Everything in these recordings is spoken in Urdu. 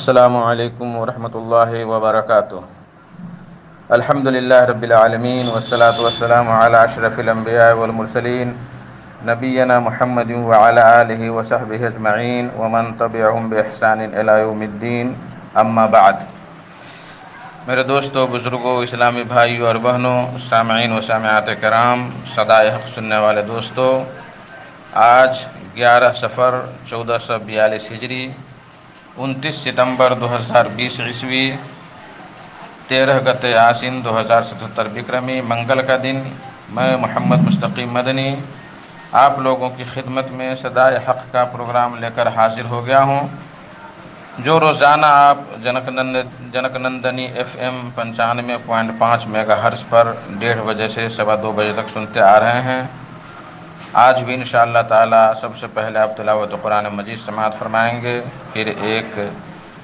السلام علیکم ورحمۃ اللہ وبرکاتہ۔ الحمدللہ رب العالمین والصلاة والسلام علی اشرف الانبیاء والمرسلین نبینا محمد وعلی آلہ وصحبہ اجمعین ومن تبعہم بإحسان الی یوم الدین، اما بعد۔ میرے دوستوں، بزرگوں، اسلامی بھائیوں اور بہنوں، سامعین و سامعات کرام، صدائے حق سننے والے دوستوں، آج 11 صفر 1442 ہجری، 29 ستمبر 2020 عیسوی، 13 گتے آسین 2077 بکرمی، منگل کا دن، میں محمد مستقیم مدنی آپ لوگوں کی خدمت میں صدائے حق کا پروگرام لے کر حاضر ہو گیا ہوں، جو روزانہ آپ junk Nandini FM 95.5 mega hertz پر 1:30 بجے سے 2:15 بجے تک سنتے آ رہے ہیں۔ آج بھی انشاءاللہ تعالی سب سے پہلے آپ تلاوت قرآن مجید سماعت فرمائیں گے، پھر ایک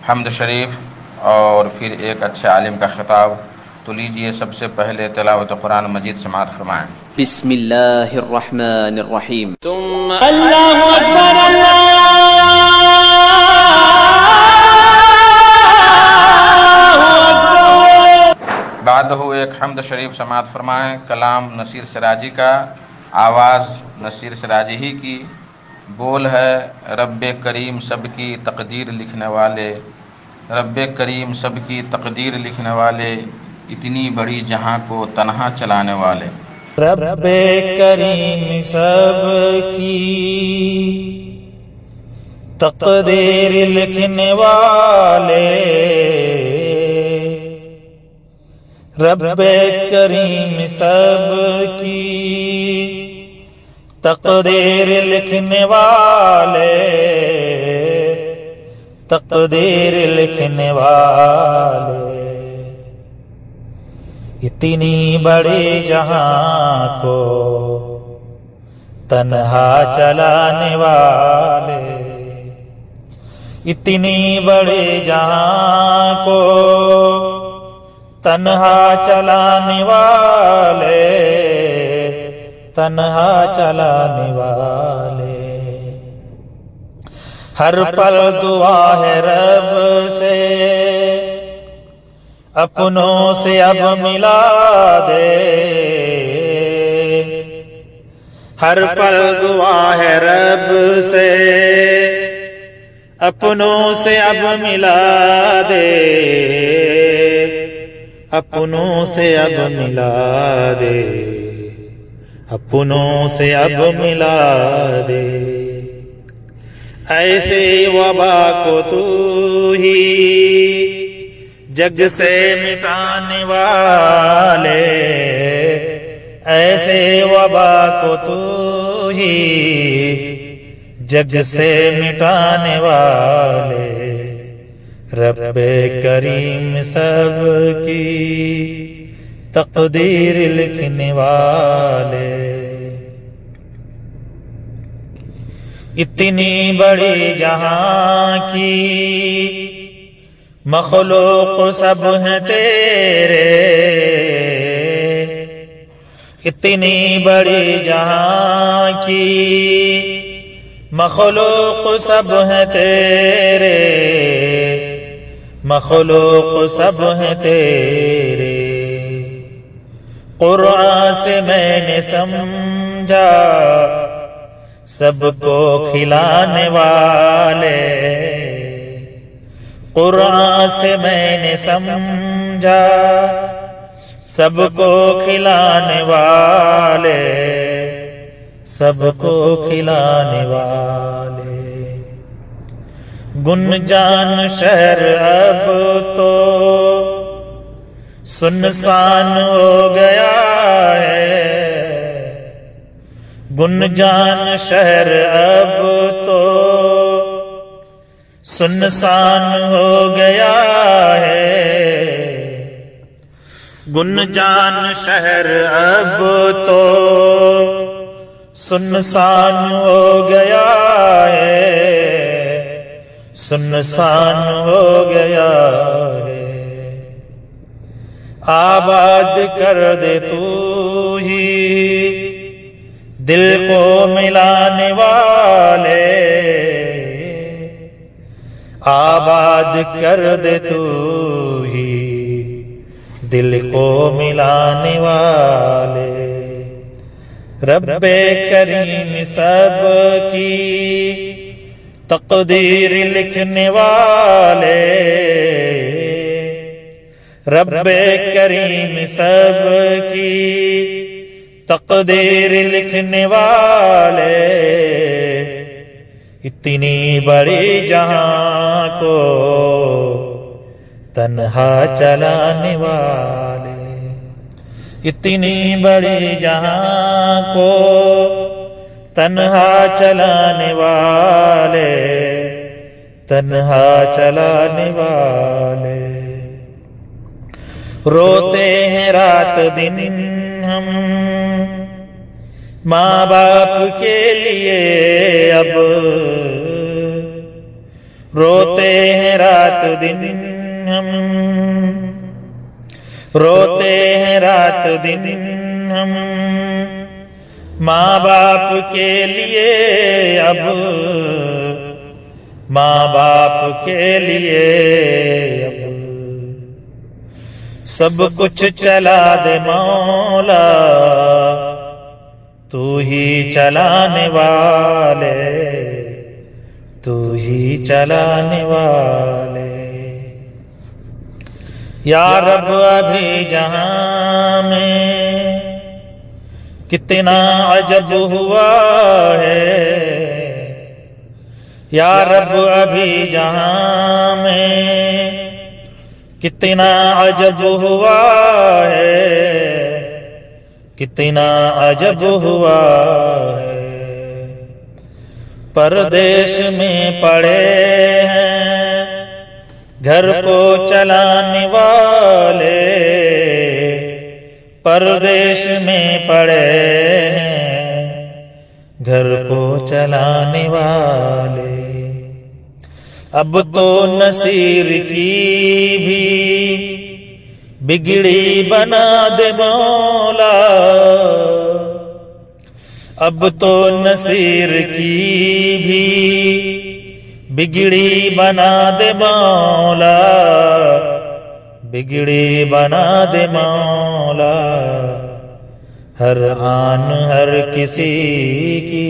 حمد شریف اور پھر ایک اچھے عالم کا خطاب۔ تو لیجئے سب سے پہلے تلاوت قرآن مجید سماعت فرمائیں۔ بسم اللہ الرحمن الرحیم۔ ثم اللہ اکبر اللہ اکبر۔ بعدہ ایک حمد شریف سماعت فرمائیں، کلام نصیر سراجی کا، آواز نصیر سراجی ہی کی، بول ہے رب کریم سب کی تقدیر لکھنے والے، رب کریم سب کی تقدیر لکھنے والے، اتنی بڑی جہاں کو تنہا چلانے والے۔ رب کریم سب کی تقدیر لکھنے والے، رب کریم سب کی تقدیر لکھنے والے، تقدیر لکھنے والے، اتنی بڑی جہاں کو تنہا چلانے والے، اتنی بڑی جہاں کو تنہا چلانے والے، تنہا چلانے والے، ہر پل دعا ہے رب سے اپنوں سے اب ملا دے، ہر پل دعا ہے رب سے اپنوں سے اب ملا دے، اپنوں سے اب ملا دے، اپنوں سے اب ملا دے، ایسے وبا کو تو ہی جگ سے مٹانے والے، ایسے وبا کو تو ہی جگ سے مٹانے والے، رب کریم سب کی تقدیر لکھنے والے، اتنی بڑی جہاں کی مخلوق سب ہیں تیرے، اتنی بڑی جہاں کی مخلوق سب ہیں تیرے، مخلوق سب ہیں تیرے، قرآن سے میں نے سمجھا سب کو کھلانے والے، قرآن سے میں نے سمجھا سب کو کھلانے والے، سب کو کھلانے والے، گنجان شہر اب تو سنسان ہو گیا ہے، گنجان شہر اب تو سنسان ہو گیا ہے، گنجان شہر اب تو سنسان ہو گیا ہے، سنسان ہو گیا ہے، آباد کر دے تو ہی دل کو ملانے والے، آباد کر دے تو ہی دل کو ملانے والے، رب کریم سب کی تقدیر لکھنے والے، رب کریم سب کی تقدیر لکھنے والے، اتنی بڑی جہاں کو تنہا چلانے والے، اتنی بڑی جہاں کو تنہا چلانے والے، تنہا چلانے والے، روتے ہیں رات دن ہم ماں باپ کے لیے، اب روتے ہیں رات دن ہم، روتے ہیں رات دن ہم ماں باپ کے لیے، اب ماں باپ کے لیے، اب سب کچھ چلا دے مولا، تو ہی چلانے والے، تو ہی چلانے والے، یا رب ابھی جہاں میں کتنا عجب ہوا ہے، یا رب ابھی جہاں میں کتنا عجب ہوا ہے، کتنا عجب ہوا ہے، پردیش میں پڑے ہیں گھر کو چلانے والے، پردیش میں پڑے ہیں گھر کو چلانے والے، اب تو نصیر کی بھی بگڑی بنا دے مولا، اب تو نصیر کی بھی بگڑی بنا دے مولا، بگڑی بنا دے مولا، ہر آن ہر کسی کی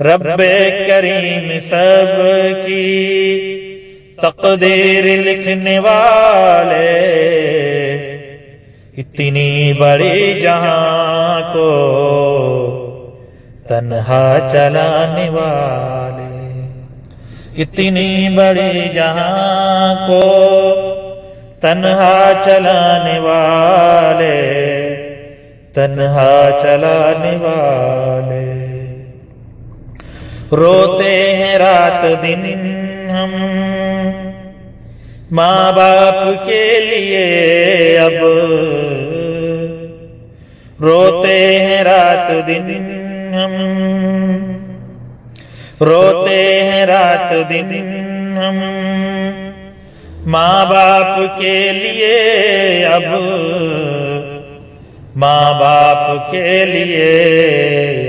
رب کریم سب کی تقدیر لکھنے والے، اتنی بڑی جہاں کو تنہا چلانے والے، اتنی بڑی جہاں کو تنہا چلانے والے، تنہا چلانے والے۔ روتے ہیں رات دن ہم ماں باپ کے لیے، اب روتے ہیں رات دن ہم، روتے ہیں رات دن ہم ماں باپ کے لیے، اب ماں باپ کے لیے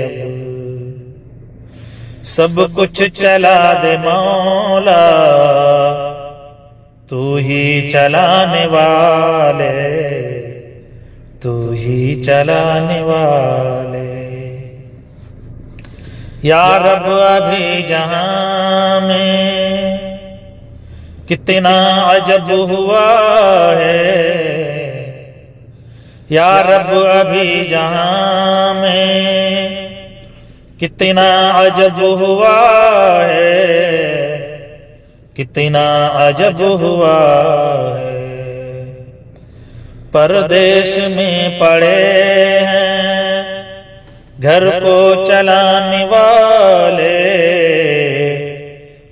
اب سب کچھ چلا دے مولا، تو ہی چلانے والے، تو ہی چلانے والے۔ یا رب ابھی جہاں میں کتنا عجب ہوا ہے، یا رب ابھی جہاں میں کتنا عجب ہوا ہے، کتنا عجب ہوا ہے۔ پردیس میں پڑے ہیں گھر کو چلانے والے،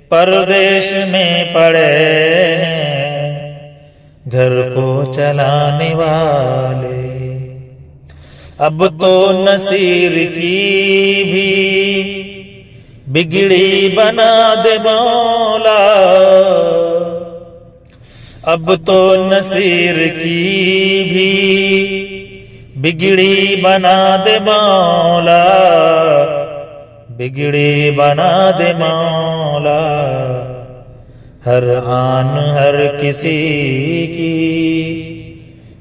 پردیس میں پڑے ہیں گھر کو چلانے والے۔ اب تو نصیر کی بھی بگڑی بنا دے مولا، اب تو نصیر کی بھی بگڑی بنا دے مولا، بگڑی بنا دے مولا۔ ہر آن ہر کسی کی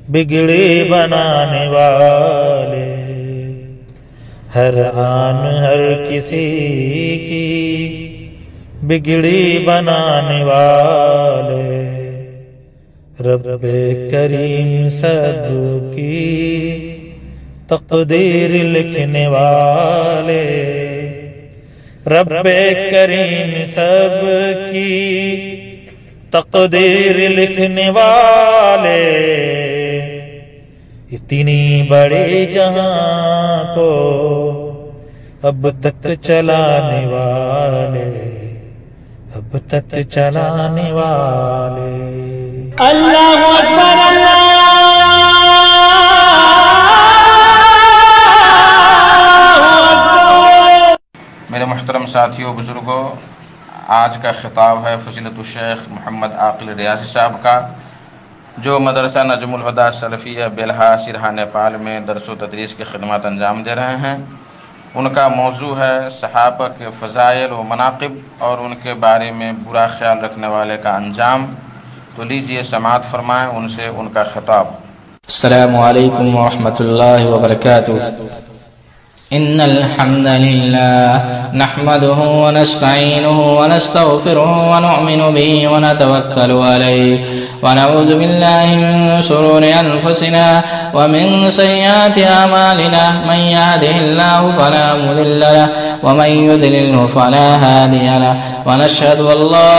بگڑی بنانے والے، ہر آن ہر کسی کی بگڑی بنانے والے۔ رب کریم سب کی تقدیر لکھنے والے، رب کریم سب کی تقدیر لکھنے والے، اتنی بڑی جہاں کو اب تک چلانے والے، اب تک چلانے والے۔ اللہ اکبر میرے محترم ساتھیوں، بزرگوں، آج کا خطاب ہے فضیلت الشیخ محمد عاقل ریاضی صاحب کا، جو مدرسہ نجم الہدیٰ سلفیہ بیلہا سرہا نیپال میں درس و تدریس کی خدمات انجام دے رہے ہیں۔ ان کا موضوع ہے صحابہ کے فضائل و مناقب اور ان کے بارے میں برا خیال رکھنے والے کا انجام۔ تو لیجئے سماعت فرمائیں ان سے ان کا خطاب۔ السلام علیکم ورحمۃ اللہ وبرکاتہ۔ إن الحمد لله نحمده ونستعينه ونستغفره ونؤمن به ونتوكل عليه ونعوذ بالله من شرور أنفسنا ومن سيئات أعمالنا، من يهده الله فلا مضل له ومن يضلله فلا هادي له، ونشهد أن لا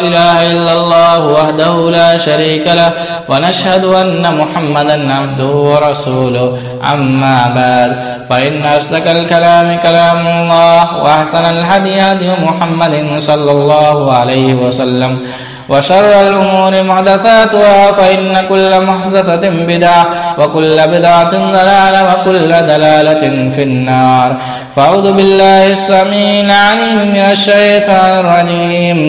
إله إلا الله وحده لا شريك له، ونشهد أن محمدا عبده ورسوله. أما بعد، فإن أصدق الكلام كلام الله، وأحسن الهدي هدي محمد صلى الله عليه وسلم، وشر الأمور محدثاتها، فإن كل محدثة بدعة، وكل بدعة ضلالة، وكل ضلالة في النار. فأعوذ بالله السميع العليم من الشيطان الرجيم.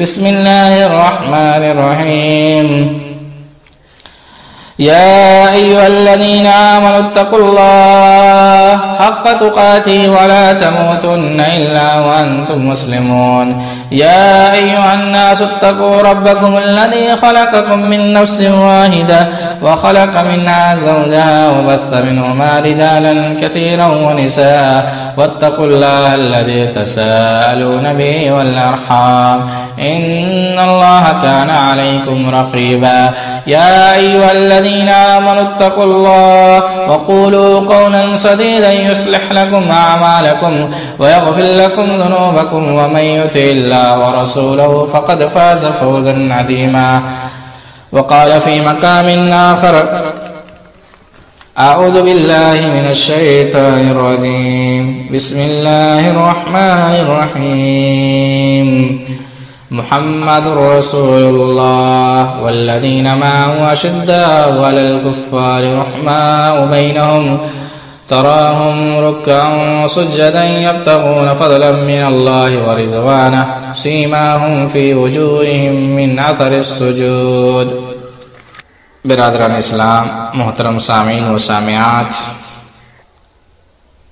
بسم الله الرحمن الرحيم. يا أيها الذين آمنوا اتقوا الله حق تقاته ولا تموتن إلا وأنتم مسلمون. يا أيها الناس اتقوا ربكم الذي خلقكم من نفس واحدة وخلق منها زوجها وبث منهما رجالا كثيرا ونساء واتقوا الله الذي تساءلون به والأرحام إن الله كان عليكم رقيبا. يا أيها الذين آمنوا اتقوا الله وقولوا قولا سديدا يصلح لكم أعمالكم ويغفر لكم ذنوبكم ومن يطع الله ورسوله فقد فاز فوزا عظيما. وقال في مقام آخر أعوذ بالله من الشيطان الرجيم بسم الله الرحمن الرحيم. محمد رسول الله والذين معه أشداء على الكفار رحماء بينهم تراهم ركعا سجدا يبتغون فضلا من الله ورضوانه سيماهم في وجوههم من أثر السجود. برادران اسلام، محترم سامعین و سامعات،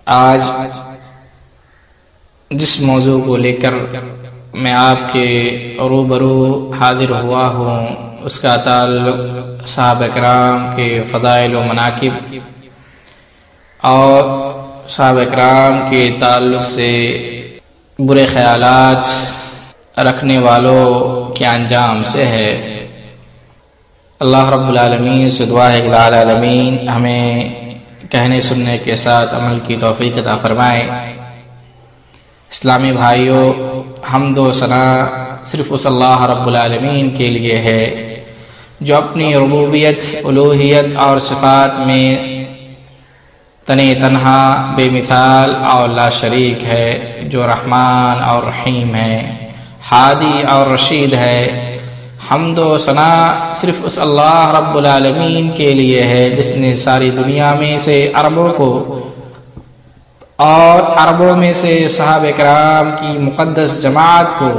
آج جس موضوع کو لے کر میں آپ کے روبرو حاضر ہوا ہوں اس کا تعلق صحابہ کرام کے فضائل و مناقب اور صحابہ کرام کے تعلق سے برے خیالات رکھنے والوں کے انجام سے ہے۔ اللہ رب العالمین سے دعا ہے کہ العالمین ہمیں کہنے سننے کے ساتھ عمل کی توفیق عطا فرمائے۔ اسلامی بھائیوں، حمد و ثنا صرف اس اللہ رب العالمین کے لیے ہے جو اپنی ربوبیت، الوہیت اور صفات میں تنہا بے مثال اور لا شریک ہے، جو رحمان اور رحیم ہے، ہادی اور رشید ہے۔ حمد و ثنا صرف اس اللہ رب العالمین کے لیے ہے جس نے ساری دنیا میں سے عربوں کو اور عربوں میں سے صحابہ کرام کی مقدس جماعت کو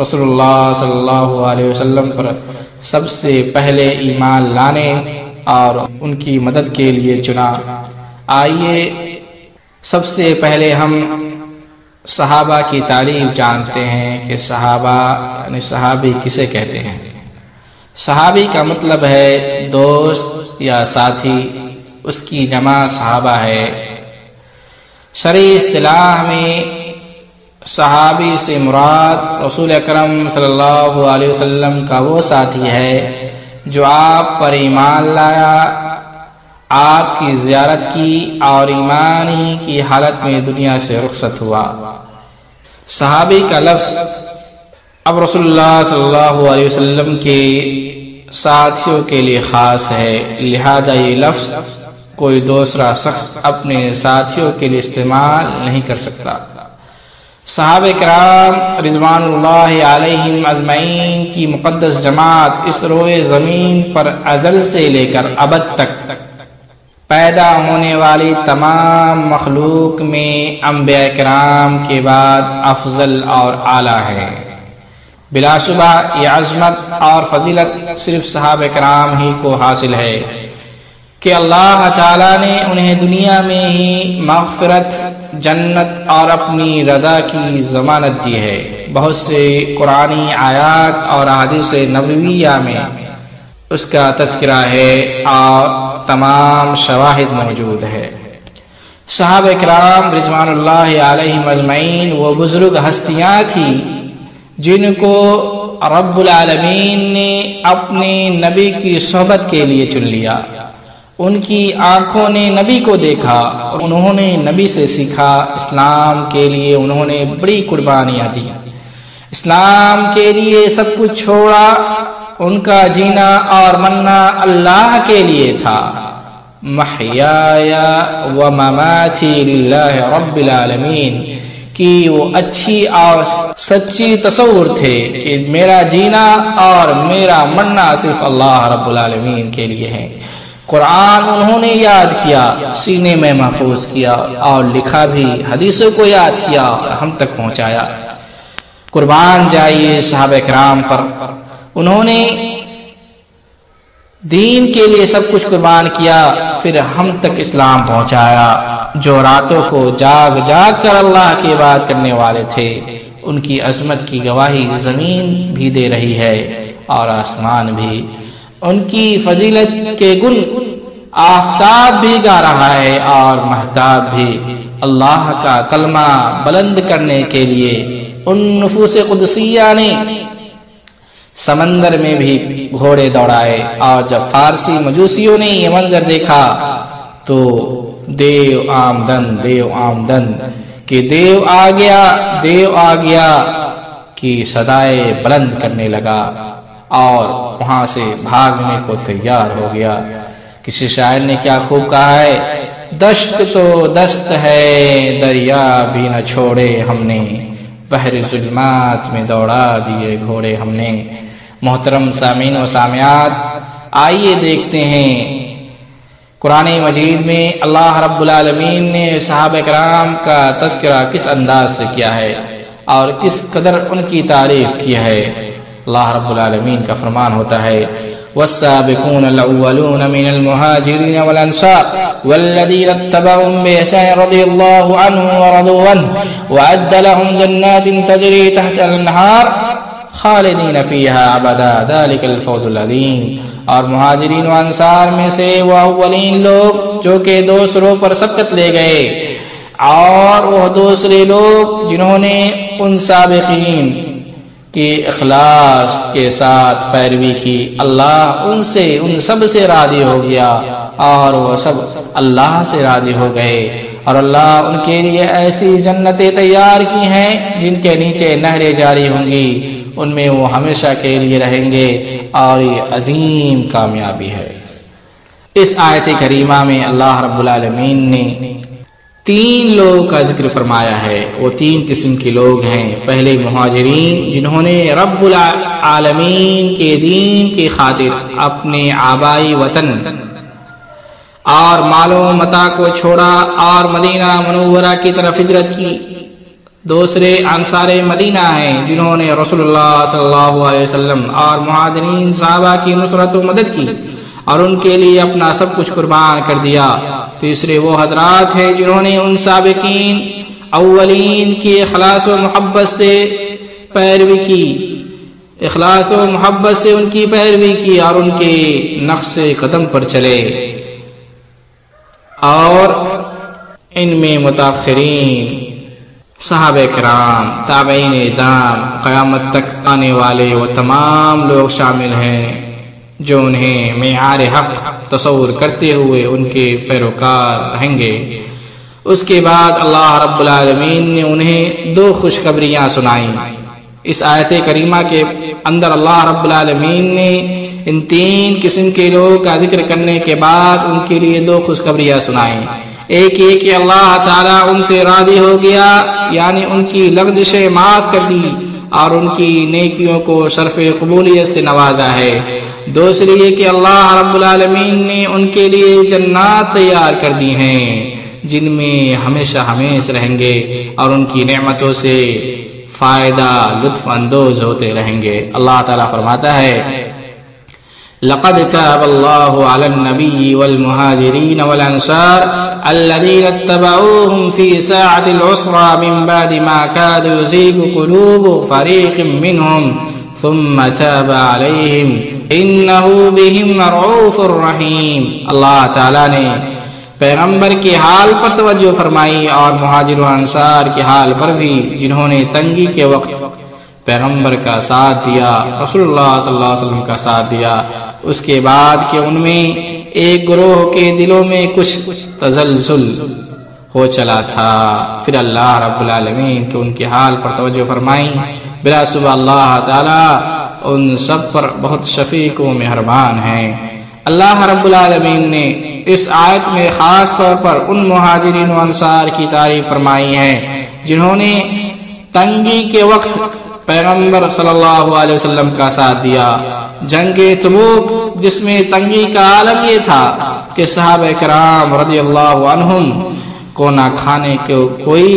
رسول اللہ صلی اللہ علیہ وسلم پر سب سے پہلے ایمان لانے اور ان کی مدد کے لیے چنا۔ آئیے سب سے پہلے ہم صحابہ کی تعریف جانتے ہیں کہ صحابہ یعنی صحابی کسے کہتے ہیں۔ صحابی کا مطلب ہے دوست یا ساتھی، اس کی جمع صحابہ ہے۔ شرعی اصطلاح میں صحابی سے مراد رسول اکرم صلی اللہ علیہ وسلم کا وہ ساتھی ہے جو آپ پر ایمان لایا، آپ کی زیارت کی اور ایمان ہی کی حالت میں دنیا سے رخصت ہوا۔ صحابی کا لفظ اب رسول اللہ صلی اللہ علیہ وسلم کے ساتھیوں کے لیے خاص ہے، لہذا یہ لفظ کوئی دوسرا شخص اپنے ساتھیوں کے لیے استعمال نہیں کر سکتا۔ صحابہ کرام رضوان اللہ علیہم اجمعین کی مقدس جماعت اس روئے زمین پر ازل سے لے کر ابد تک پیدا ہونے والی تمام مخلوق میں انبیاء کرام کے بعد افضل اور اعلیٰ ہے۔ بلا شبہ یہ عظمت اور فضیلت صرف صحابہ کرام ہی کو حاصل ہے کہ اللہ تعالیٰ نے انہیں دنیا میں ہی مغفرت، جنت اور اپنی رضا کی ضمانت دی ہے۔ بہت سے قرآنی آیات اور احادیث نبویہ میں اس کا تذکرہ ہے اور تمام شواہد موجود ہے۔ صحابہ کرام رضوان اللہ علیہم اجمعین وہ بزرگ ہستیاں تھیں جن کو رب العالمین نے اپنے نبی کی صحبت کے لیے چن لیا۔ ان کی آنکھوں نے نبی کو دیکھا، انہوں نے نبی سے سیکھا، اسلام کے لیے انہوں نے بڑی قربانیاں دی، اسلام کے لیے سب کچھ چھوڑا۔ ان کا جینا اور مرنا اللہ کے لیے تھا۔ محیای و مماتی للہ رب العالمین کی وہ اچھی اور سچی تصور تھے کہ میرا جینا اور میرا مرنا صرف اللہ رب العالمین کے لیے ہے۔ قرآن انہوں نے یاد کیا، سینے میں محفوظ کیا اور لکھا بھی، حدیثوں کو یاد کیا اور ہم تک پہنچایا۔ قربان جائیے صحابہ کرام پر، انہوں نے دین کے لیے سب کچھ قربان کیا، پھر ہم تک اسلام پہنچایا۔ جو راتوں کو جاگ جاگ کر اللہ کی عبادت کرنے والے تھے، ان کی عظمت کی گواہی زمین بھی دے رہی ہے اور آسمان بھی۔ ان کی فضیلت کے گن آفتاب بھی گا رہا ہے اور مہتاب بھی۔ اللہ کا کلمہ بلند کرنے کے لیے ان نفوس قدسیہ نے سمندر میں بھی گھوڑے دوڑائے، اور جب فارسی مجوسیوں نے یہ منظر دیکھا تو دیو آمدن دیو آمدن کہ دیو آ گیا دیو آ گیا کی صدائے بلند کرنے لگا اور وہاں سے بھاگنے کو تیار ہو گیا۔ کسی شاعر نے کیا خوب کہا ہے، دشت تو دست ہے دریا بھی نہ چھوڑے ہم نے، بحر ظلمات میں دوڑا دیے گھوڑے ہم نے۔ محترم سامعین و سامعات، آئیے دیکھتے ہیں قرآن مجید میں اللہ رب العالمین نے صحابہ کرام کا تذکرہ کس انداز سے کیا ہے اور کس قدر ان کی تعریف کی ہے۔ اللہ رب العالمین کا فرمان ہوتا ہے، والسابقون الاولون من المهاجرين والانصار والذين اتبعوهم بإحسان رضي الله عنهم ورضوا عنه وأعد لهم جنات تجري تحت الأنهار خالدین فیہا ابدا ذلک الفوز العظیم۔ اور مہاجرین و انصار میں سے وہ اولین لوگ جو کہ دوسروں پر سبقت لے گئے، اور وہ دوسرے لوگ جنہوں نے ان سابقین کی اخلاص کے ساتھ پیروی کی، اللہ ان سب سے راضی ہو گیا اور وہ سب اللہ سے راضی ہو گئے، اور اللہ ان کے لیے ایسی جنتیں تیار کی ہیں جن کے نیچے نہریں جاری ہوں گی، ان میں وہ ہمیشہ کے لیے رہیں گے، اور یہ عظیم کامیابی ہے۔ اس آیت کریمہ میں اللہ رب العالمین نے 3 لوگوں کا ذکر فرمایا ہے۔ وہ 3 قسم کے لوگ ہیں۔ پہلے مہاجرین، جنہوں نے رب العالمین کے دین کی خاطر اپنے آبائی وطن اور مال و متاع کو چھوڑا اور مدینہ منورہ کی طرف ہجرت کی۔ دوسرے انصار مدینہ ہیں، جنہوں نے رسول اللہ صلی اللہ علیہ وسلم اور مہاجرین صحابہ کی نصرت و مدد کی اور ان کے لیے اپنا سب کچھ قربان کر دیا۔ تیسرے وہ حضرات ہیں جنہوں نے ان سابقین اولین کی اخلاص و محبت سے پیروی کی، اخلاص و محبت سے ان کی پیروی کی اور ان کے نقش قدم پر چلے۔ اور ان میں متاخرین، صحابہ کرام، تابعین اعظام، قیامت تک آنے والے وہ تمام لوگ شامل ہیں جو انہیں معیار حق تصور کرتے ہوئے ان کے پیروکار رہیں گے۔ اس کے بعد اللہ رب العالمین نے انہیں 2 خوشخبریاں سنائیں۔ اس آیت کریمہ کے اندر اللہ رب العالمین نے ان 3 قسم کے لوگوں کا ذکر کرنے کے بعد ان کے لیے 2 خوشخبریاں سنائیں۔ ایک یہ کہ اللہ تعالیٰ ان سے راضی ہو گیا، یعنی ان کی لغزشیں معاف کر دی اور ان کی نیکیوں کو شرف قبولیت سے نوازا ہے۔ دوسری یہ کہ اللہ رب العالمین نے ان کے لیے جنات تیار کر دی ہیں جن میں ہمیشہ ہمیشہ رہیں گے اور ان کی نعمتوں سے فائدہ لطف اندوز ہوتے رہیں گے۔ اللہ تعالیٰ فرماتا ہے، لقد تاب الله على النبي والمهاجرين والأنصار الذين اتبعوهم في ساعة العسرى من بعد ما كاد يزيغ قلوب فريق منهم ثم تاب عليهم إنه بهم رؤوف رحيم۔ اللہ تعالیٰ نے پیغمبر کی حال پر توجہ فرمائی اور مہاجر و انصار کی حال پر بھی، جنہوں نے تنگی کے وقت پیغمبر کا ساتھ دیا، رسول اللہ صلی اللہ علیہ وسلم کا ساتھ دیا۔ اس کے بعد کہ ان میں ایک گروہ کے دلوں میں کچھ تزلزل ہو چلا تھا، پھر اللہ رب العالمین کے ان کی حال پر توجہ فرمائی۔ بلا شبہ اللہ تعالیٰ ان سب پر بہت شفیق و مہربان ہیں۔ اللہ رب العالمین نے اس آیت میں خاص طور پر ان مہاجرین و انصار کی تعریف فرمائی ہے جنہوں نے تنگی کے وقت پیغمبر صلی اللہ علیہ وسلم کا ساتھ دیا۔ جنگ تبوک، جس میں تنگی کا عالم یہ تھا کہ صحابہ کرام رضی اللہ عنہم کو نہ کھانے کو کوئی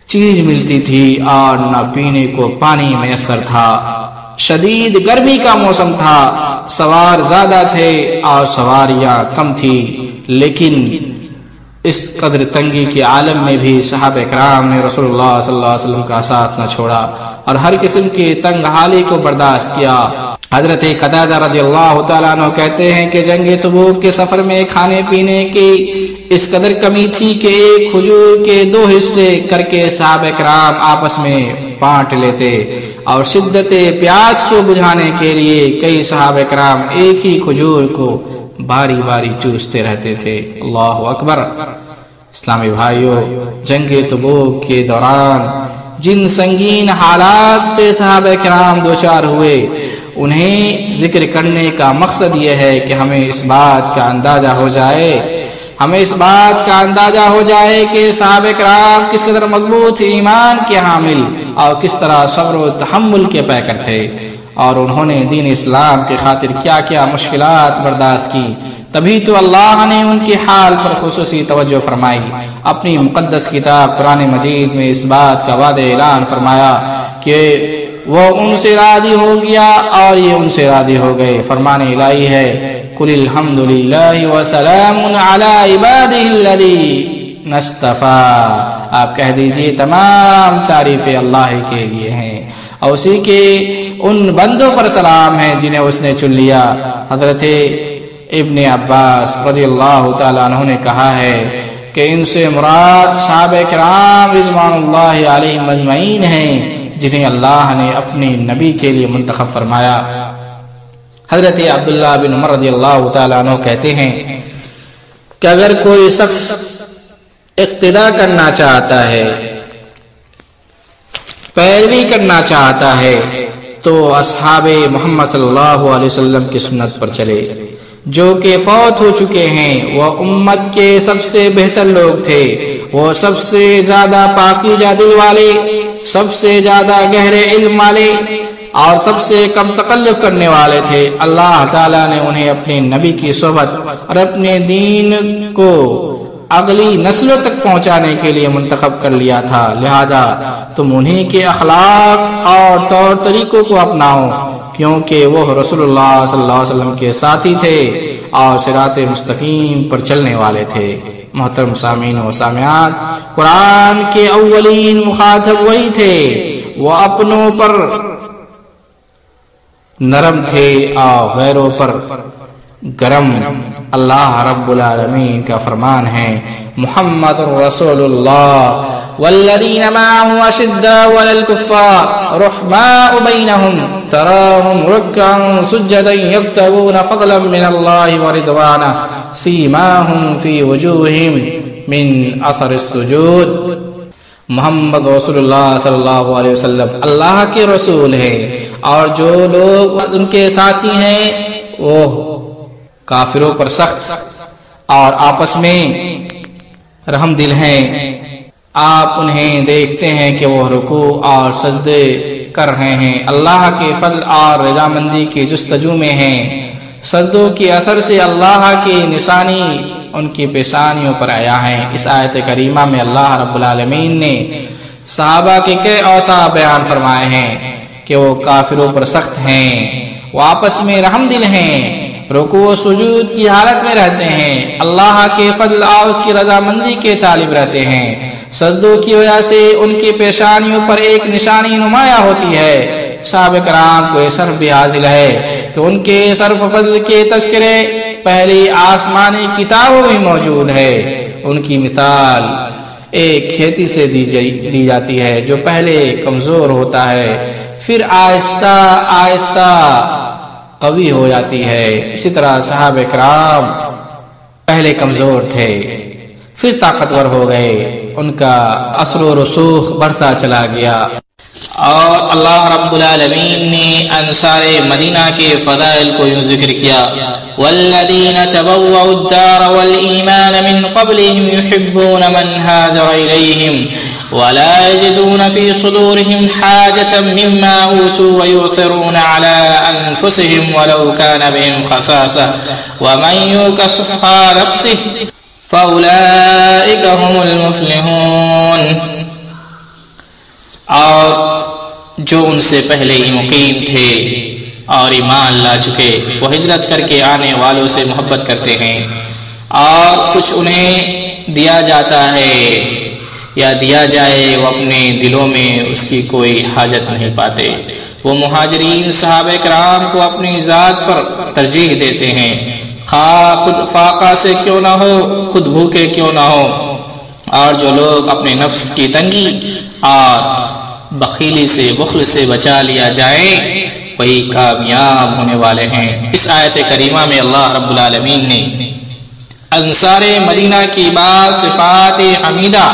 چیز ملتی تھی اور نہ پینے کو پانی میسر تھا، شدید گرمی کا موسم تھا، سوار زیادہ تھے اور سواریاں کم تھی، لیکن اس قدر تنگی کے عالم میں بھی صحابہ کرام نے رسول اللہ صلی اللہ علیہ وسلم کا ساتھ نہ چھوڑا اور ہر قسم کے تنگ حالی کو برداشت کیا۔ حضرت قتادہ رضی اللہ تعالیٰ عنہ کہتے ہیں کہ جنگ تبوک کے سفر میں کھانے پینے کی اس قدر کمی تھی کہ ایک کھجور کے 2 حصے کر کے صحابہ کرام آپس میں بانٹ لیتے اور شدت پیاس کو بجھانے کے لیے کئی صحابہ کرام ایک ہی کھجور کو باری باری چوستے رہتے تھے۔ اللہ اکبر۔ اسلامی بھائیوں، جنگ تبوک کے دوران جن سنگین حالات سے صحابہ کرام دوچار ہوئے انہیں ذکر کرنے کا مقصد یہ ہے کہ ہمیں اس بات کا اندازہ ہو جائے کہ صحابہ کرام کس قدر مضبوط ایمان کے حامل اور کس طرح صبر و تحمل کے پیکر تھے، اور انہوں نے دین اسلام کی خاطر کیا کیا مشکلات برداشت کی۔ تبھی تو اللہ نے ان کی حال پر خصوصی توجہ فرمائی۔ اپنی مقدس کتاب قرآن مجید میں اس بات کا وعدہ اعلان فرمایا کہ وہ ان سے راضی ہو گیا اور یہ ان سے راضی ہو گئے۔ فرمان الہی ہے، قُلِ الْحَمْدُ لِلَّهِ وَسَلَامٌ عَلَىٰ عِبَادِهِ الَّذِينَ اصْطَفَىٰ۔ آپ کہہ دیجئے تمام تعریفیں اللہ کے لیے ہیں اور اسی کے ان بندوں پر سلام ہے جنہیں اس نے چن لیا۔ حضرت ابن عباس رضی اللہ تعالیٰ عنہ نے کہا ہے کہ ان سے مراد صحابہ کرام رضوان اللہ علیہم اجمعین ہیں جنہیں اللہ نے اپنے نبی کے لیے منتخب فرمایا۔ حضرت عبداللہ بن عمر رضی اللہ تعالیٰ عنہ کہتے ہیں کہ اگر کوئی شخص اقتداء کرنا چاہتا ہے، پیروی کرنا چاہتا ہے، تو اصحاب محمد صلی اللہ علیہ وسلم کی سنت پر چلے جو کہ فوت ہو چکے ہیں۔ وہ امت کے سب سے بہتر لوگ تھے، وہ سب سے زیادہ پاکیزہ دل والے، سب سے زیادہ گہرے علم والے اور سب سے کم تکلف کرنے والے تھے۔ اللہ تعالیٰ نے انہیں اپنے نبی کی صحبت اور اپنے دین کو اگلی نسلوں تک پہنچانے کے لیے منتخب کر لیا تھا، لہذا تم انہی کے اخلاق اور طور طریقوں کو اپناؤ، کیونکہ وہ رسول اللہ صلی اللہ علیہ وسلم کے ساتھی تھے اور صراط مستقیم پر چلنے والے تھے۔ محترم سامعین و سامعات، قرآن کے اولین مخاطب وہی تھے، وہ اپنوں پر نرم تھے اور غیروں پر گرم۔ اللہ رب العالمین کا فرمان ہے، محمد رسول اللہ والذین معه اشداء علی الکفار رحماء بینہم تراہم رکعا سجدا یبتغون فضلا من اللہ ورضوانا سیماہم فی وجوہہم من اثر السجود۔ محمد رسول اللہ صلی اللہ علیہ وسلم اللہ کے رسول ہیں اور جو لوگ ان کے ساتھی ہیں وہ کافروں پر سخت اور آپس میں رحم دل ہیں۔ آپ انہیں دیکھتے ہیں کہ وہ رکوع اور سجدے کر رہے ہیں، اللہ کے فضل اور رضامندی کی جستجو میں ہیں۔ سجدوں کے اثر سے اللہ کی نشانی ان کی پیشانیوں پر آیا ہے۔ اس آیت کریمہ میں اللہ رب العالمین نے صحابہ کے کئی اوصاف بیان فرمائے ہیں کہ وہ کافروں پر سخت ہیں، وہ آپس میں رحم دل ہیں، رکوع و سجود کی حالت میں رہتے ہیں، اللہ کے فضل اور اس کی رضامندی کے طالب رہتے ہیں۔ سجدوں کی وجہ سے ان کی پیشانیوں پر ایک نشانی نمایاں ہوتی ہے۔ صحابہ کرام کو یہ شرف بھی حاصل ہے کہ ان کے شرف و فضل کے تذکرے پہلی آسمانی کتابوں میں موجود ہے۔ ان کی مثال ایک کھیتی سے دی جاتی ہے جو پہلے کمزور ہوتا ہے، پھر آہستہ آہستہ قوی ہو جاتی ہے۔ اسی طرح صحابہ کرام پہلے کمزور تھے، پھر طاقتور ہو گئے، ان کا اثر و رسوخ بڑھتا چلا گیا۔ اور اللہ رب العالمین نے انصار مدینہ کے فضائل کو یوں ذکر کیا، والذین تبوؤوا الدار والایمان من قبلهم يحبون من هاجر الیہم ولا يجدون في صدورهم حاجة مما أوتوا ويؤثرون على أنفسهم ولو كان بهم خصاصة ومن يوق شح نفسه فأولئك هم المفلحون۔ اور جو ان سے پہلے ہی مقیم تھے اور ایمان لا چکے، وہ ہجرت کر کے آنے والوں سے محبت کرتے ہیں، اور کچھ انہیں دیا جاتا ہے یا دیا جائے وہ اپنے دلوں میں اس کی کوئی حاجت نہیں پاتے۔ وہ مہاجرین صحابہ کرام کو اپنی ذات پر ترجیح دیتے ہیں، خواہ خود فاقہ سے کیوں نہ ہو، خود بھوکے کیوں نہ ہو، اور جو لوگ اپنے نفس کی تنگی اور بخیلی سے، بخل سے بچا لیا جائے، وہی کامیاب ہونے والے ہیں۔ اس آیت کریمہ میں اللہ رب العالمین نے انصار مدینہ کی بعض صفات حمیدہ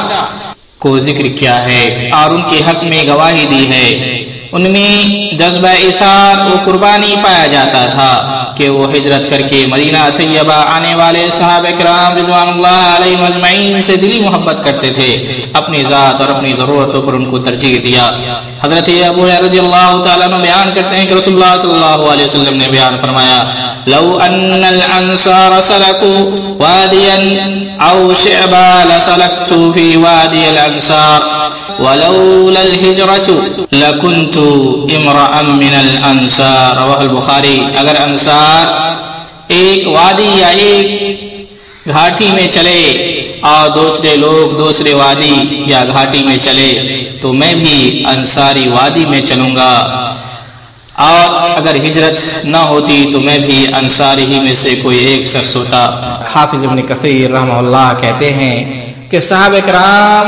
کو ذکر کیا ہے اور ان کے حق میں گواہی دی ہے۔ ان میں جذبہ ایثار و قربانی پایا جاتا تھا کہ وہ ہجرت کر کے مدینہ طیبہ آنے والے صحابہ کرام رضوان اللہ علیہم اجمعین سے دلی محبت کرتے تھے، اپنی ذات اور اپنی ضرورتوں پر ان کو ترجیح دیا۔ حضرت ابو ہریرہ رضی اللہ تعالیٰ عنہ بیان کرتے ہیں کہ رسول اللہ صلی اللہ علیہ وسلم نے بیان فرمایا، لو ان الانصار سلکوا وادیا او شعبا لسلکت فی وادی الانصار ولولا الہجرۃ لکنت امرأ من الانصار۔ رواه البخاری۔ اگر انصار ایک وادی یا ایک گھاٹی میں چلے اور دوسرے لوگ دوسرے وادی یا گھاٹی میں چلے تو میں بھی انصاری وادی میں چلوں گا، اور اگر ہجرت نہ ہوتی تو میں بھی انصاری ہی میں سے کوئی ایک شخص ہوتا۔ حافظ ابن کثیر رحمہ اللہ کہتے ہیں کہ صحابہ کرام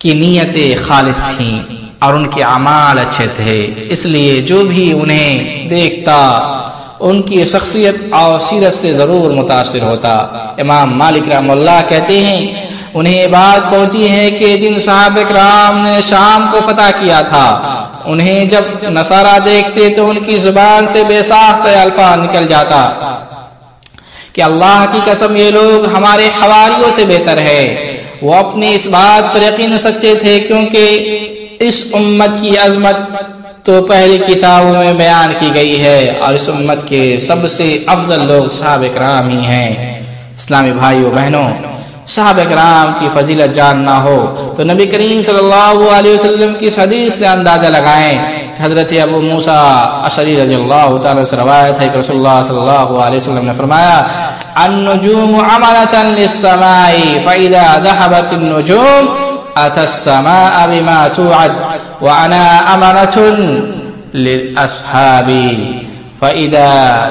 کی نیتیں خالص تھیں اور ان کے اعمال اچھے تھے، اس لیے جو بھی انہیں دیکھتا ان کی شخصیت اور سیرت سے ضرور متاثر ہوتا۔ امام مالک رحمہ اللہ کہتے ہیں انہیں بات پہنچی ہے کہ جن صحابہ کرام نے شام کو فتح کیا تھا، انہیں جب نصارہ دیکھتے تو ان کی زبان سے بے ساختہ الفاظ نکل جاتا کہ اللہ کی قسم یہ لوگ ہمارے حواریوں سے بہتر ہے۔ وہ اپنی اس بات پر یقین سچے تھے کیونکہ اس امت کی عظمت تو پہلی کتابوں میں بیان کی گئی ہے اور اس امت کے سب سے افضل لوگ صحابہ کرام ہی ہیں۔ اسلامی بھائیو بہنوں، صحابہ کرام کی فضیلت جاننا ہو تو نبی کریم صلی اللہ علیہ وسلم کی حدیث سے اندازہ لگائیں۔ حضرت ابو موسیٰ اشعری رضی اللہ تعالیٰ سے روایت ہے کہ رسول اللہ صلی اللہ علیہ وسلم نے فرمایا، النجوم عملة للسماء فإذا ذهبت النجوم أتى السماء بما توعد وأنا أمنة للأصحاب فإذا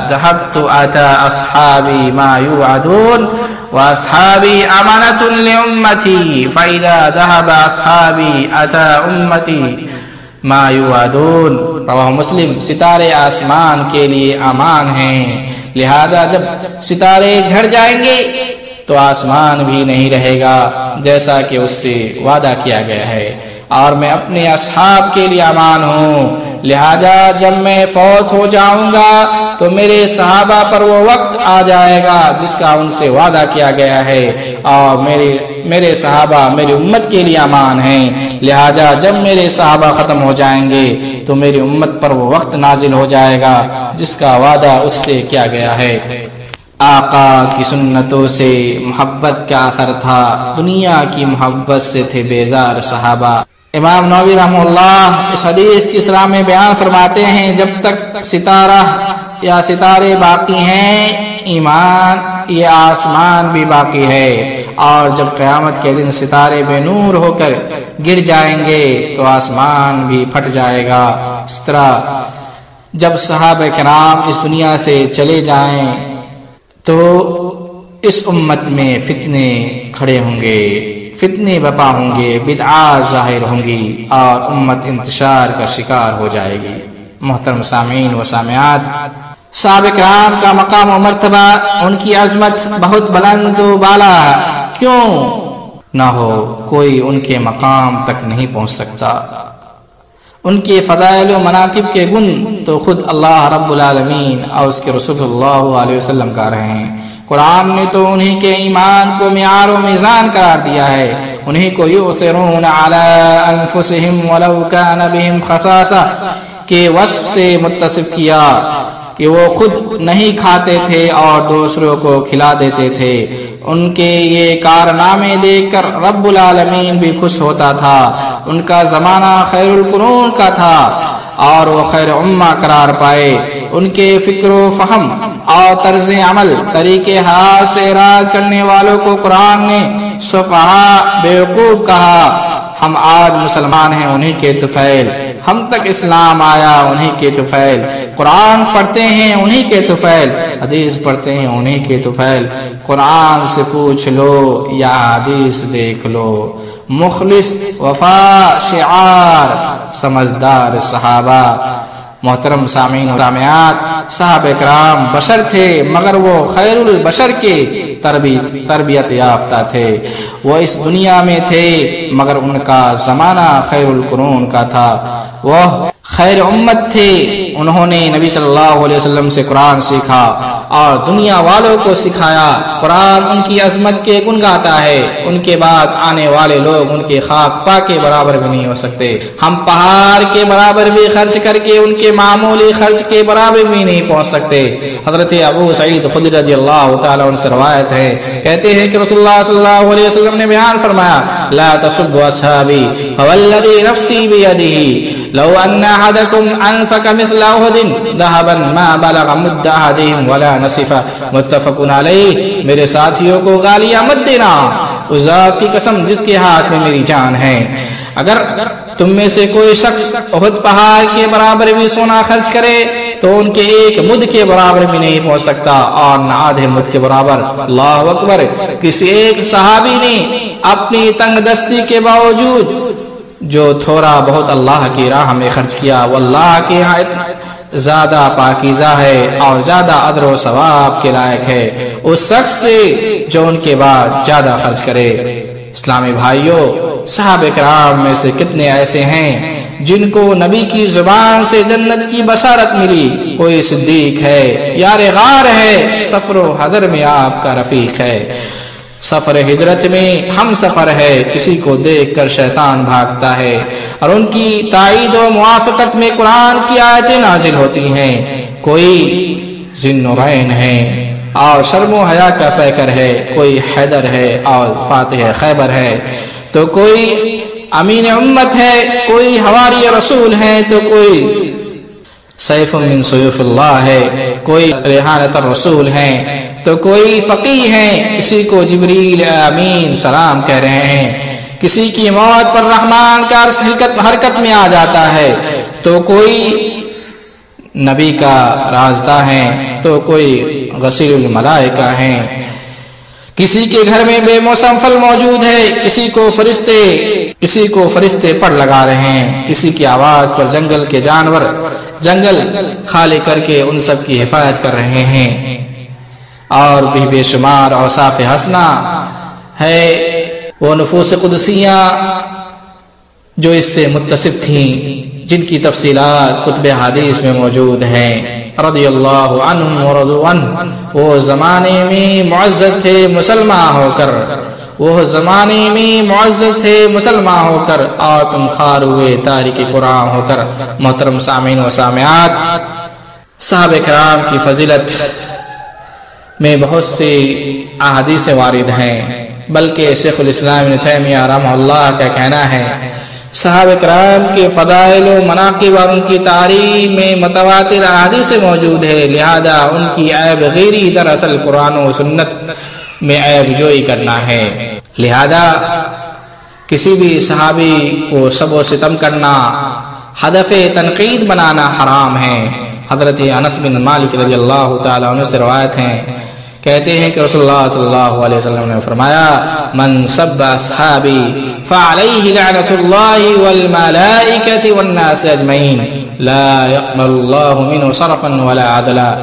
ذهبت أتى أصحابي ما يوعدون وأصحابي أمنة لأمتي فإذا ذهب أصحابي أتى أمتي ما یوعدون۔ رواہ مسلم۔ ستارے آسمان کے لیے امان ہیں، لہذا جب ستارے جھڑ جائیں گے تو آسمان بھی نہیں رہے گا جیسا کہ اس سے وعدہ کیا گیا ہے، اور میں اپنے اصحاب کے لیے امان ہوں، لہذا جب میں فوت ہو جاؤں گا تو میرے صحابہ پر وہ وقت آ جائے گا جس کا ان سے وعدہ کیا گیا ہے، اور میرے صحابہ میری امت کے لیے امان ہیں، لہذا جب میرے صحابہ ختم ہو جائیں گے تو میری امت پر وہ وقت نازل ہو جائے گا جس کا وعدہ اس سے کیا گیا ہے۔ آقا کی سنتوں سے محبت کا اثر تھا، دنیا کی محبت سے تھے بیزار صحابہ۔ امام نووی رحمہ اللہ اس حدیث کی شرح میں بیان فرماتے ہیں، جب تک ستارہ یا ستارے باقی ہیں ایمان یہ آسمان بھی باقی ہے، اور جب قیامت کے دن ستارے بے نور ہو کر گر جائیں گے تو آسمان بھی پھٹ جائے گا۔ اس طرح جب صحابہ کرام اس دنیا سے چلے جائیں تو اس امت میں فتنے کھڑے ہوں گے، فتنے بپا ہوں گے، بدعات ظاہر ہوں گی اور امت انتشار کا شکار ہو جائے گی۔ محترم سامعین و سامعات، صحابہ کرام کا مقام و مرتبہ، ان کی عظمت بہت بلند و بالا ہے، کیوں نہ ہو، کوئی ان کے مقام تک نہیں پہنچ سکتا۔ ان کے فضائل و مناقب کے گن تو خود اللہ رب العالمین اور اس کے رسول صلی اللہ علیہ وسلم کا رہے ہیں۔ قرآن نے تو انہی کے ایمان کو معیار و میزان قرار دیا ہے، انہی کو یؤثرون علی انفسہم ولو کان بہم خصاصہ کے وصف سے متصف کیا کہ وہ خود نہیں کھاتے تھے اور دوسروں کو کھلا دیتے تھے۔ ان کے یہ کارنامے دیکھ کر رب العالمین بھی خوش ہوتا تھا۔ ان کا زمانہ خیر القرون کا تھا اور وہ خیر امہ قرار پائے۔ ان کے فکر و فہم اور طرز عمل طریقے حیات سے اعراض کرنے والوں کو قرآن نے سفہاء بیوقوف کہا۔ ہم آج مسلمان ہیں انہی کے طفیل، ہم تک اسلام آیا انہی کے طفیل، قرآن پڑھتے ہیں انہی کے طفیل، حدیث پڑھتے ہیں انہی کے طفیل۔ قرآن سے پوچھ لو یا حدیث دیکھ لو، مخلص وفا شعار سمجھدار صحابہ۔ محترم سامعین و سامعات، صحابہ کرام بشر تھے مگر وہ خیر البشر کے تربیت یافتہ تھے۔ وہ اس دنیا میں تھے مگر ان کا زمانہ خیر القرون کا تھا۔ وہ خیر امت تھے، انہوں نے نبی صلی اللہ علیہ وسلم سے قرآن سیکھا اور دنیا والوں کو سکھایا۔ قرآن ان کی عظمت کے گن گاتا ہے، ان کے بعد آنے والے لوگ ان کے خاک پا کے برابر بھی نہیں ہو سکتے۔ ہم پہاڑ کے برابر بھی خرچ کر کے ان کے معمولی خرچ کے برابر بھی نہیں پہنچ سکتے۔ حضرت ابو سعید خدری رضی اللہ تعالیٰ عنہ سے روایت ہے، کہتے ہیں کہ رسول اللہ صلی اللہ علیہ وسلم نے بیان فرمایا، لا تسبوا اصحابی فوالذی نفسی بیدہ لو ان احدکم انفق مثل احد ذهبا ما بلغ مد احدهم ولا نصفه متفق علیہ۔ میرے ساتھیوں کو گالیاں مت دینا، اس ذات کی قسم جس کے ہاتھ میں میری جان ہے، اگر تم میں سے کوئی شخص احد پہاڑ کے برابر بھی سونا خرچ کرے تو ان کے ایک مد کے برابر بھی نہیں پہنچ سکتا اور نہ آدھے مد کے برابر۔ اللہ اکبر۔ کسی ایک صحابی نے اپنی تنگ دستی کے باوجود جو تھوڑا بہت اللہ کی راہ میں خرچ کیا وہ اللہ کے یہاں زیادہ پاکیزہ ہے اور زیادہ اجر و ثواب کے لائق ہے اس شخص سے جو ان کے بعد زیادہ خرچ کرے۔ اسلامی بھائیوں، صحابہ کرام میں سے کتنے ایسے ہیں جن کو نبی کی زبان سے جنت کی بشارت ملی۔ کوئی صدیق ہے، یار غار ہے، سفر و حضر میں آپ کا رفیق ہے، سفر ہجرت میں ہم سفر ہے، کسی کو دیکھ کر شیطان بھاگتا ہے، اور ان کی تائید و موافقت میں قرآن کی آیتیں نازل ہوتی ہیں۔ کوئی ذی النورین ہے اور شرم و حیا کا پیکر ہے، کوئی حیدر ہے اور فاتح خیبر ہے، تو کوئی امین امت ہے، کوئی حواری رسول ہے، تو کوئی سیف من سیوف اللہ ہے، کوئی ریحانۃ الرسول ہے، تو کوئی فقیہ ہے، کسی کو جبریل امین سلام کہہ رہے ہیں، کسی کی موت پر رحمان کا حرکت میں آ جاتا ہے، تو کوئی نبی کا رازداں ہے، تو کوئی غسیل الملائکہ ہیں، کسی کے گھر میں بے موسم پھل موجود ہے، کسی کو فرشتے پڑ لگا رہے ہیں، کسی کی آواز پر جنگل کے جانور جنگل خالی کر کے ان سب کی حفاظت کر رہے ہیں، اور بھی بے شمار اوصاف حسنہ ہے، وہ نفوس قدسیاں جو اس سے متصف تھیں، جن کی تفصیلات کتب حدیث میں موجود ہیں۔ رضی اللہ عنہم ورضوا عنہ، وہ زمانے میں معزز تھے مسلمان ہو کر، اور تم خار ہوئے تارک قرآن ہو کر۔ محترم سامعین و سامعات، صحابہ کرام کی فضیلت میں بہت سی احادیث وارد ہیں، بلکہ شیخ الاسلام ابن تیمیہ رحمہ اللہ کا کہنا ہے صحابہ کرام کے فضائل و مناقب اور ان کی تعریف میں متواتر احادیث موجود ہے، لہذا ان کی عیب غیری دراصل قرآن و سنت میں عیب جوئی کرنا ہے۔ لہذا کسی بھی صحابی کو سب و ستم کرنا، ہدف تنقید بنانا حرام ہے۔ حضرت انس بن مالک رضی اللہ تعالیٰ عنہ سے روایت ہیں، کہتے ہیں کہ رسول اللہ صلی اللہ علیہ وسلم نے فرمایا، من سب اصحابی فعلیہ لعنت اللہ والملائکۃ والناس اجمعین لا يقبل اللہ منہ صرفا ولا عدلا۔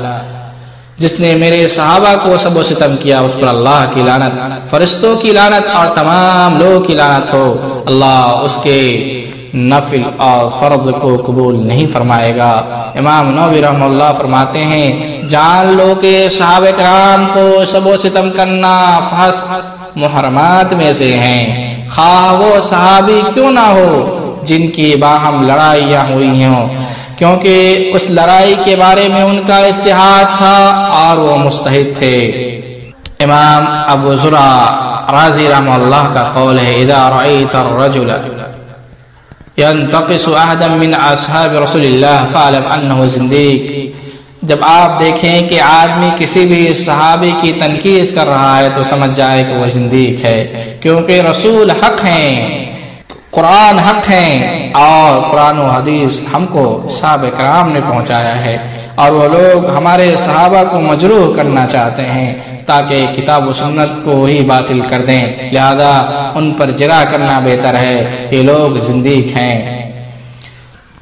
جس نے میرے صحابہ کو سب و ستم کیا اس پر اللہ کی لعنت، فرشتوں کی لعنت اور تمام لوگوں کی لعنت ہو، اللہ اس کے نفل اور فرض کو قبول نہیں فرمائے گا۔ امام نووی رحمہ اللہ فرماتے ہیں، جان لو کہ صحابہ کرام کو سب و ستم کرنا فحش محرمات میں سے ہیں، خواہ وہ صحابی کیوں نہ ہو جن کی باہم لڑائیاں ہوئی ہوں، کیونکہ اس لڑائی کے بارے میں ان کا اجتہاد تھا اور وہ مجتہد تھے۔ امام ابو زرع رازی رحمہ اللہ کا قول ہے اذا رأیت الرجل ينتقص احدا من اصحاب رسول اللہ فاعلم انه زندیق، جب آپ دیکھیں کہ آدمی کسی بھی صحابی کی تنقید کر رہا ہے تو سمجھ جائے کہ وہ زندیق ہے، کیونکہ رسول حق ہیں، قرآن حق ہیں، اور قرآن و حدیث ہم کو صحابہ کرام نے پہنچایا ہے، اور وہ لوگ ہمارے صحابہ کو مجروح کرنا چاہتے ہیں تاکہ کتاب و سنت کو ہی باطل کر دیں، لہذا ان پر جرح کرنا بہتر ہے، یہ لوگ زندیق ہیں۔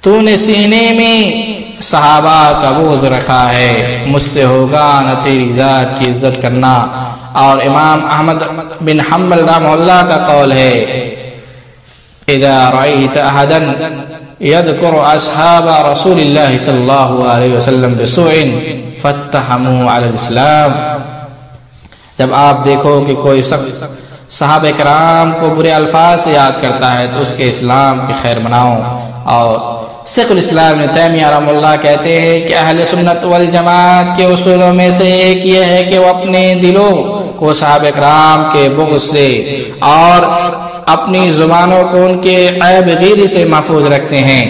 تو نے سینے میں صحابہ کا بغض رکھا ہے، مجھ سے ہوگا نہ تیری ذات کی عزت کرنا۔ اور امام احمد بن حنبل رحمہ اللہ کا قول ہے اذا رأيت احدا يذكر اصحاب رسول اللہ صلی اللہ علیہ وسلم بسوء فاتهموا على الاسلام، جب آپ دیکھو کہ کوئی شخص صحابہ کرام کو برے الفاظ سے یاد کرتا ہے تو اس کے اسلام کی خیر مناؤ۔ اور شیخ الاسلام ابن تیمیہ رحمہ اللہ کہتے ہیں کہ اہل سنت والجماعت کے اصولوں میں سے ایک یہ ہے کہ وہ اپنے دلوں کو صحابہ کرام کے بغض سے اور اپنی زبانوں کو ان کے عیب غیری سے محفوظ رکھتے ہیں،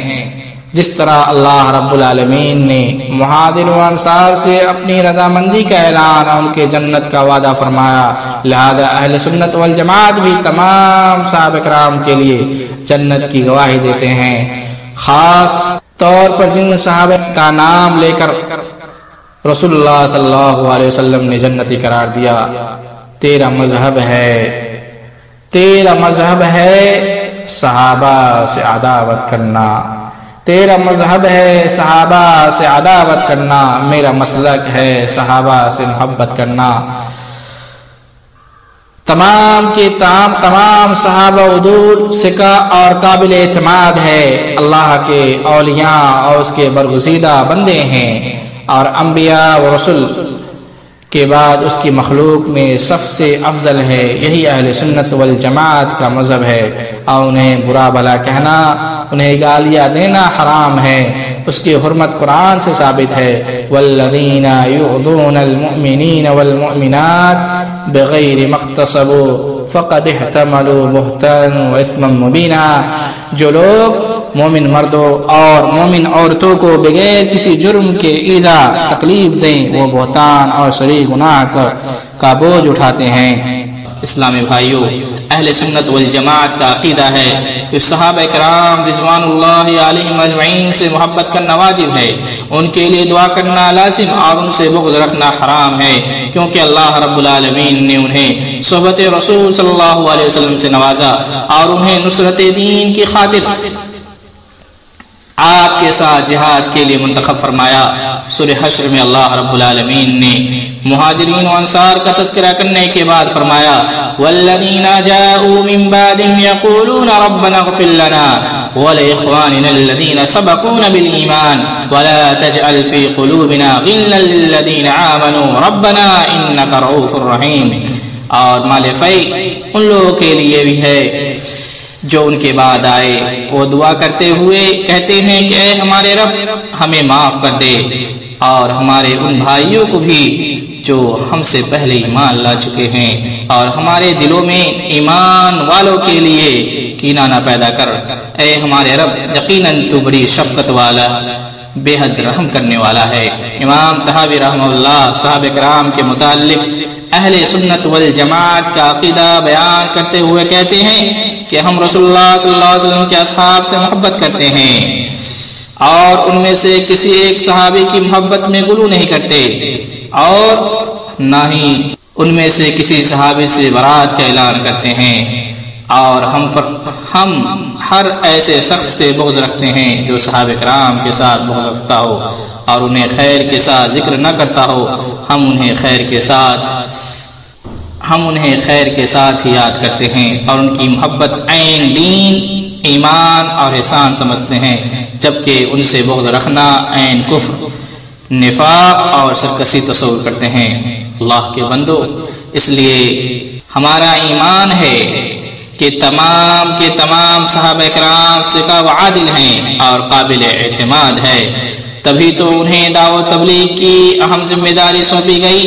جس طرح اللہ رب العالمین نے مہاجر و انصار سے اپنی رضامندی کا اعلان اور ان کے جنت کا وعدہ فرمایا، لہذا اہل سنت والجماعت بھی تمام صحابہ کرام کے لیے جنت کی گواہی دیتے ہیں۔ خاص طور پر جن صحابہ کا نام لے کر رسول اللہ صلی اللہ علیہ وسلم نے جنتی قرار دیا، تیرا مذہب ہے صحابہ سے عداوت کرنا، تیرا مذہب ہے صحابہ سے عداوت کرنا، میرا مسلک ہے صحابہ سے محبت کرنا۔ تمام کے تمام صحابہ عدول ثقہ اور قابل اعتماد ہے، اللہ کے اولیاء اور اس کے برگزیدہ بندے ہیں، اور انبیاء و رسول کے بعد اس کی مخلوق میں سب سے افضل ہے، یہی اہل سنت والجماعت کا مذہب ہے، اور انہیں برا بھلا کہنا، انہیں گالیاں دینا حرام ہے، اس کی حرمت قرآن سے ثابت ہے والذین یؤذون المؤمنین والمؤمنات بغیر ما اکتسبوا فقد احتملوا بہتانا واثما مبینا، جو لوگ مومن مردوں اور مومن عورتوں کو بغیر کسی جرم کے ایذا تکلیف دیں وہ بہتان اور شرعی گناہ کا بوجھ اٹھاتے ہیں۔ اسلامی بھائیوں، اہل سنت والجماعت کا عقیدہ ہے کہ صحابہ کرام رضوان اللہ علیہم اجمعین سے محبت کرنا واجب ہے، ان کے لیے دعا کرنا لازم اور ان سے بغض رکھنا حرام ہے، کیونکہ اللہ رب العالمین نے انہیں صحبت رسول صلی اللہ علیہ وسلم سے نوازا اور انہیں نصرت دین کی خاطر آپ کے ساتھ جہاد کے لیے منتخب فرمایا۔ سورہ حشر میں اللہ رب العالمین نے مہاجرین و انصار کا تذکرہ کرنے کے بعد فرمایا والذین جاءوا من بعدهم یقولون ربنا اغفر لنا ولإخواننا الذین سبقونا بالایمان ولا تجعل في قلوبنا غلا للذین آمنوا ربنا انک رؤوف رحیم، اور مال فی ان لوگوں کے لیے بھی ہے جو ان کے بعد آئے، وہ دعا کرتے ہوئے کہتے ہیں کہ اے ہمارے رب ہمیں معاف کر دے اور ہمارے ان بھائیوں کو بھی جو ہم سے پہلے ایمان لا چکے ہیں، اور ہمارے دلوں میں ایمان والوں کے لیے کینہ نہ پیدا کر، اے ہمارے رب یقیناً تو بڑی شفقت والا بے حد رحم کرنے والا ہے۔ امام طحاوی رحمہ اللہ صحابہ کرام کے متعلق اہل سنت والجماعت کا عقیدہ بیان کرتے ہوئے کہتے ہیں کہ ہم رسول اللہ صلی اللہ علیہ وسلم کے اصحاب سے محبت کرتے ہیں اور ان میں سے کسی ایک صحابی کی محبت میں غلو نہیں کرتے، اور نہ ہی ان میں سے کسی صحابی سے برات کا اعلان کرتے ہیں، اور ہم ہر ایسے شخص سے بغض رکھتے ہیں جو صحابہ کرام کے ساتھ بغض رکھتا ہو اور انہیں خیر کے ساتھ ذکر نہ کرتا ہو، ہم انہیں خیر کے ساتھ ہی یاد کرتے ہیں اور ان کی محبت عین دین، ایمان اور احسان سمجھتے ہیں، جبکہ ان سے بغض رکھنا عین کفر، نفاق اور سرکشی تصور کرتے ہیں۔ اللہ کے بندو، اس لیے ہمارا ایمان ہے کہ تمام صحابہ کرام ثقہ و عادل ہیں اور قابل اعتماد ہے، تبھی تو انہیں دعوت تبلیغ کی اہم ذمہ داری سونپی گئی۔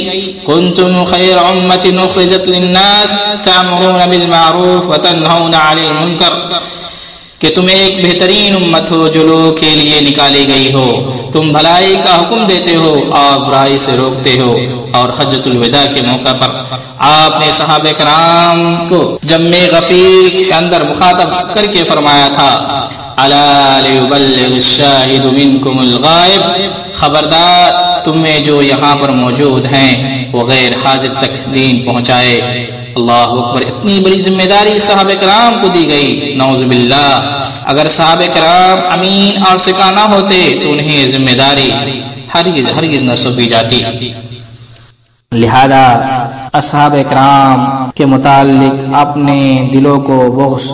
کنتم خیر امۃ اخرجت للناس تأمرون بالمعروف وتنہون عن المنکر، کہ تم ایک بہترین امت ہو جو لوگوں کے لیے نکالی گئی ہو، تم بھلائی کا حکم دیتے ہو اور برائی سے روکتے ہو۔ اور حجۃ الوداع کے موقع پر آپ نے صحابہ کرام کو جمع غفیر کے اندر مخاطب کر کے فرمایا تھا، الا لیبلغ الشاہد منکم الغائب، خبردار تم میں جو یہاں پر موجود ہیں وہ غیر حاضر تک دین پہنچائے۔ اللہ اکبر، اتنی بڑی ذمہ داری صحابہ کرام کو دی گئی، نعوذ باللہ۔ اگر صحابہ کرام امین اور ثقہ نہ ہوتے تو انہیں ذمہ داری ہرگز نہ سونپی جاتی۔ لہذا اصحاب کرام کے متعلق اپنے دلوں کو بغض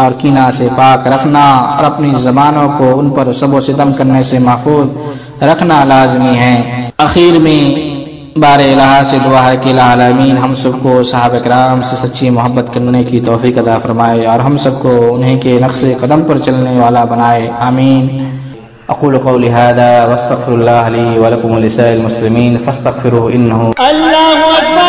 اور کینہ سے پاک رکھنا اور اپنی زبانوں کو ان پر سب و ستم کرنے سے محفوظ رکھنا لازمی ہے۔ آخر میں بار الہ سے دعا ہے کہ الہ العالمین ہم سب کو صحابہ کرام سے سچی محبت کرنے کی توفیق عطا فرمائے اور ہم سب کو انہیں کے نقش قدم پر چلنے والا بنائے، آمین۔ اقول قولی هذا واستغفر اللہ لی ولکم ولسائر المسلمین فاستغفروه انه اللہ اکبر۔